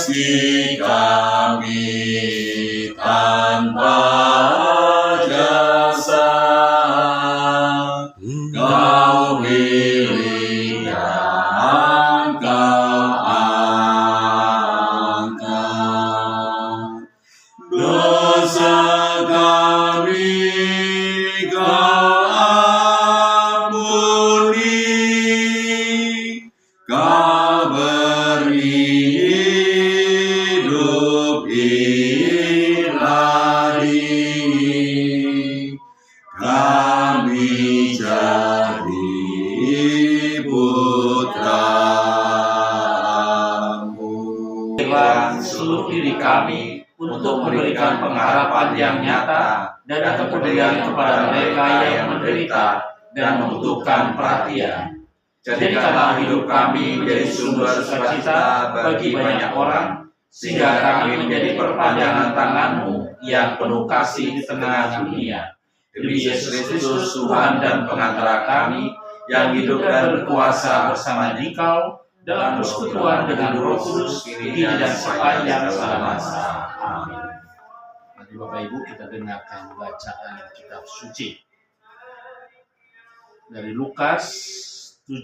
meski kami tanpa jasa, Kau pilih dan Kau angkat. Dosa kami Kau ampuni, Kau beri hidup ilahi. Kami jadi putra-Mu. Berikan seluruh diri kami untuk memberikan pengharapan yang nyata dan kepedulian kepada mereka yang menderita dan membutuhkan perhatian. Jadikanlah hidup kami menjadi sumber sukacita bagi banyak orang, sehingga kami menjadi perpanjangan tangan-Mu yang penuh kasih di tengah dunia. Demi Yesus Kristus, Tuhan dan pengantara kami, yang hidup dan berkuasa bersama Dikau dalam persekutuan dengan Roh Kudus, kini dan sepanjang selama-lamanya. Amin. Mari Bapak Ibu kita dengarkan bacaan kitab suci dari Lukas 7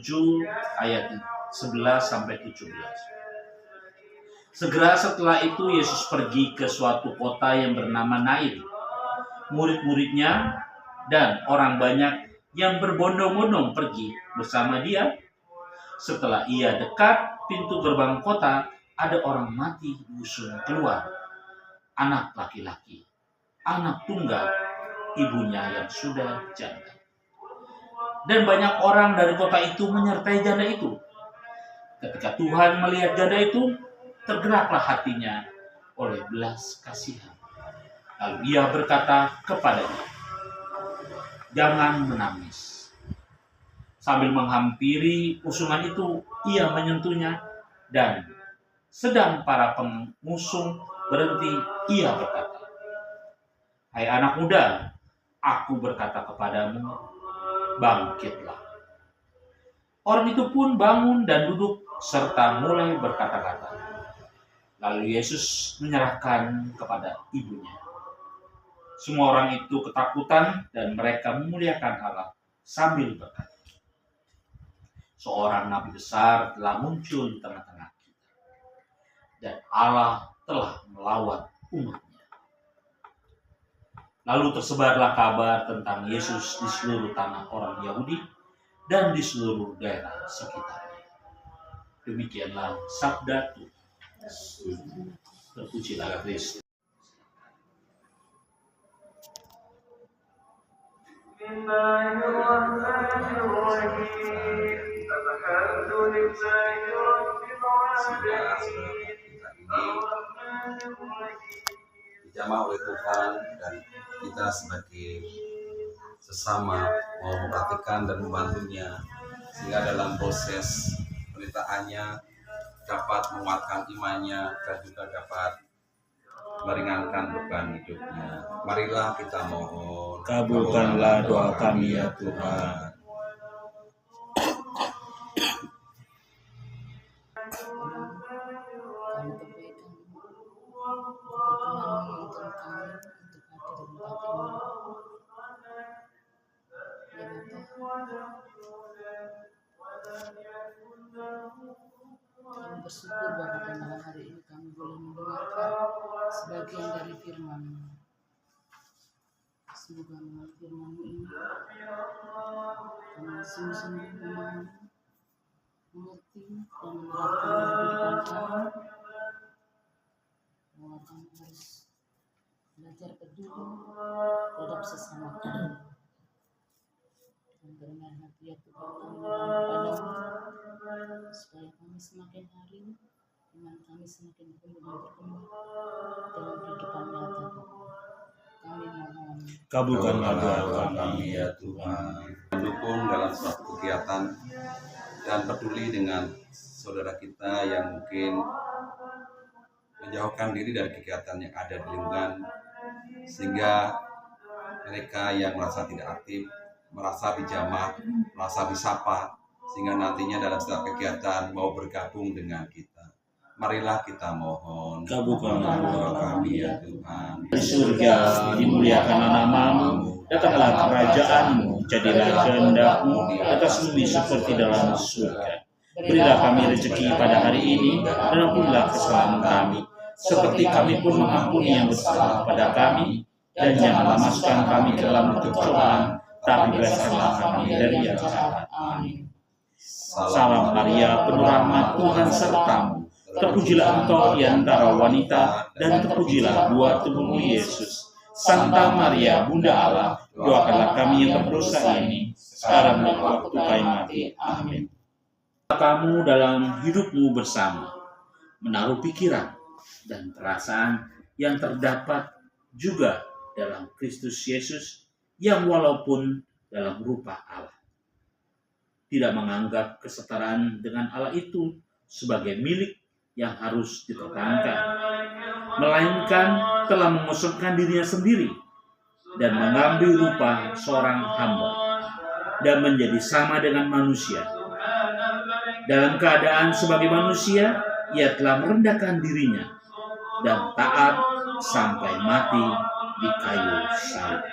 ayat 11 sampai 17. Segera setelah itu Yesus pergi ke suatu kota yang bernama Nain. Murid-muridnya dan orang banyak yang berbondong-bondong pergi bersama Dia. Setelah Ia dekat pintu gerbang kota, ada orang mati diusung keluar. Anak laki-laki, anak tunggal, ibunya yang sudah janda. Dan banyak orang dari kota itu menyertai janda itu. Ketika Tuhan melihat janda itu, tergeraklah hatinya oleh belas kasihan. Lalu Ia berkata kepadanya, "Jangan menangis." Sambil menghampiri usungan itu, Ia menyentuhnya, dan sedang para pengusung berhenti, Ia berkata, "Hai anak muda, Aku berkata kepadamu, bangkitlah." Orang itu pun bangun dan duduk serta mulai berkata-kata. Lalu Yesus menyerahkan kepada ibunya. Semua orang itu ketakutan dan mereka memuliakan Allah sambil berkata, "Seorang nabi besar telah muncul di tengah-tengah kita, dan Allah telah melawat umat-Nya." Lalu tersebarlah kabar tentang Yesus di seluruh tanah orang Yahudi dan di seluruh daerah sekitarnya. Demikianlah sabda Tuhan. Terpujilah Kristus. Dijamah oleh Tuhan, dan kita sebagai sesama mau memperhatikan dan membantunya, sehingga dalam proses penderitaannya dapat menguatkan imannya dan juga dapat meringankan beban hidupnya. Marilah kita mohon, Kabulkanlah doa kami ya Tuhan. Kami bersyukur bahwa pada malam hari ini kami boleh mendengarkan sebagian dari firman-Mu. Semoga melalui firman-Mu ini kami sungguh-sungguh memahami, mengerti dan menerapkan dalam kehidupan kami, bahwa kami harus belajar peduli terhadap sesama kami. Dan kerendahan hati ya Tuhan, kami mohon kepadamu supaya kami semakin hari iman kami semakin tumbuh dan berkembang dalam kehidupan nyata. Kami mohon, Kabulkanlah doa kami ya Tuhan. Mendukung dalam suatu kegiatan dan peduli dengan saudara kita yang mungkin menjauhkan diri dari kegiatan yang ada di lingkungan, sehingga mereka yang merasa tidak aktif merasa dijamah, merasa disapa, sehingga nantinya dalam setiap kegiatan mau bergabung dengan kita. Marilah kita mohon. Kabulkanlah doa kami ya Tuhan. Di surga, dimuliakanlah nama-Mu, datanglah kerajaan-Mu, jadilah kehendak-Mu atas bumi seperti dalam surga. Berilah kami rezeki pada hari ini, dan ampunilah kesalahan kami, seperti kami pun mengampuni yang bersalah kepada kami, dan janganlah masukkan kami ke dalam pencobaan, tapi bebaskanlah kami dari yang jahat. Amin. Salam Maria, penuh rahmat, Tuhan sertamu. Terpujilah engkau di antara wanita, dan terpujilah buah tubuhmu Yesus. Santa Maria, Bunda Allah, doakanlah kami yang berdosa ini, sekarang dan waktu kami mati. Amin. Kamu dalam hidupmu bersama, menaruh pikiran dan perasaan yang terdapat juga dalam Kristus Yesus, yang walaupun dalam rupa Allah, tidak menganggap kesetaraan dengan Allah itu sebagai milik yang harus dipertahankan, melainkan telah mengosongkan dirinya sendiri dan mengambil rupa seorang hamba dan menjadi sama dengan manusia. Dalam keadaan sebagai manusia, ia telah merendahkan dirinya dan taat sampai mati di kayu salib.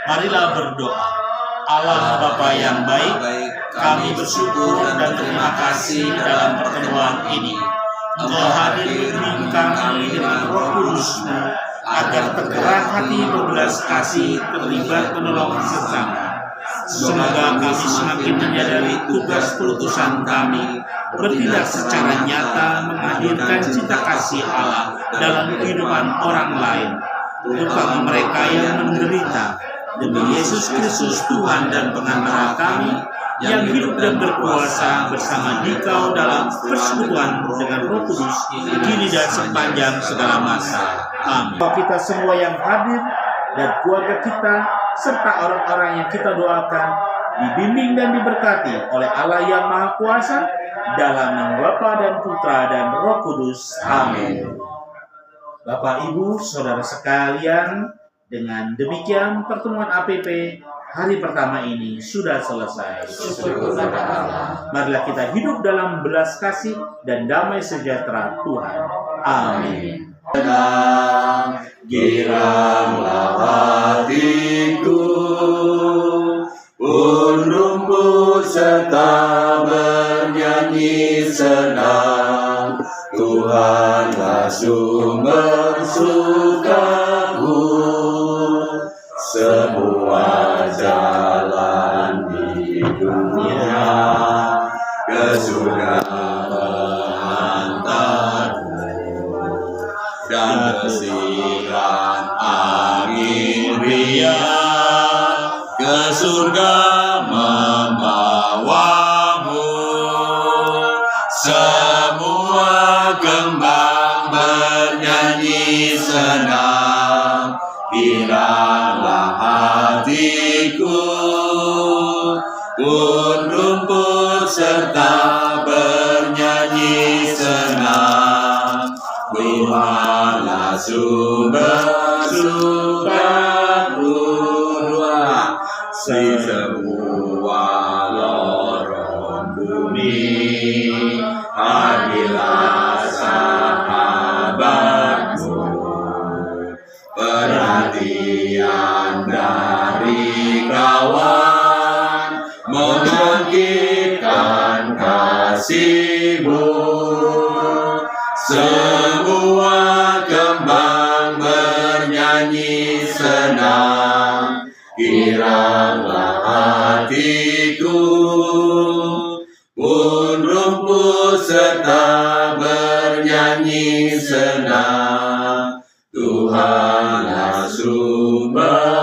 Marilah berdoa. Allah Bapa yang baik, kami bersyukur dan terima kasih dalam pertemuan ini. Engkau hadir membimbing kami dengan Roh Kudus-Mu agar tergerak hati berbelas kasih terlibat menolong sesama. Semoga kami semakin menyadari tugas perutusan kami, bertindak secara nyata menghadirkan cinta kasih Allah dalam kehidupan orang lain, terutama mereka yang menderita. Demi Yesus Kristus Tuhan dan pengantara kami, yang hidup dan berkuasa bersama Dikau dalam persekutuan dengan Roh Kudus, kini dan sepanjang segala masa. Amin. Kita semua yang hadir dan keluarga kita, serta orang-orang yang kita doakan, dibimbing dan diberkati oleh Allah yang Maha Kuasa, dalam nama Bapa dan Putra dan Roh Kudus. Amin. Bapak, Ibu, Saudara sekalian, dengan demikian pertemuan APP hari pertama ini sudah selesai. Syukur kepada Allah. Marilah kita hidup dalam belas kasih dan damai sejahtera Tuhan. Amin. Giranglah hatiku, pun rumput serta bernyanyi senang. Tuhanlah sumber sukaku, semua jalan di dunia ke surga mengantarku, dan desiran angin riang ke surga membawamu. Semua kembang bernyanyi senang, giranglah hatiku, pun rumput serta bernyanyi senang. Tuhanlah sumber sukaku, si semua lorong bumi, hadirlah sahabatmu. Perhatian dari kawan membangkitkan kasih-Mu. Semua kembang bernyanyi senang, giranglah hatiku, pun rumput serta bernyanyi senang. Tuhanlah sumber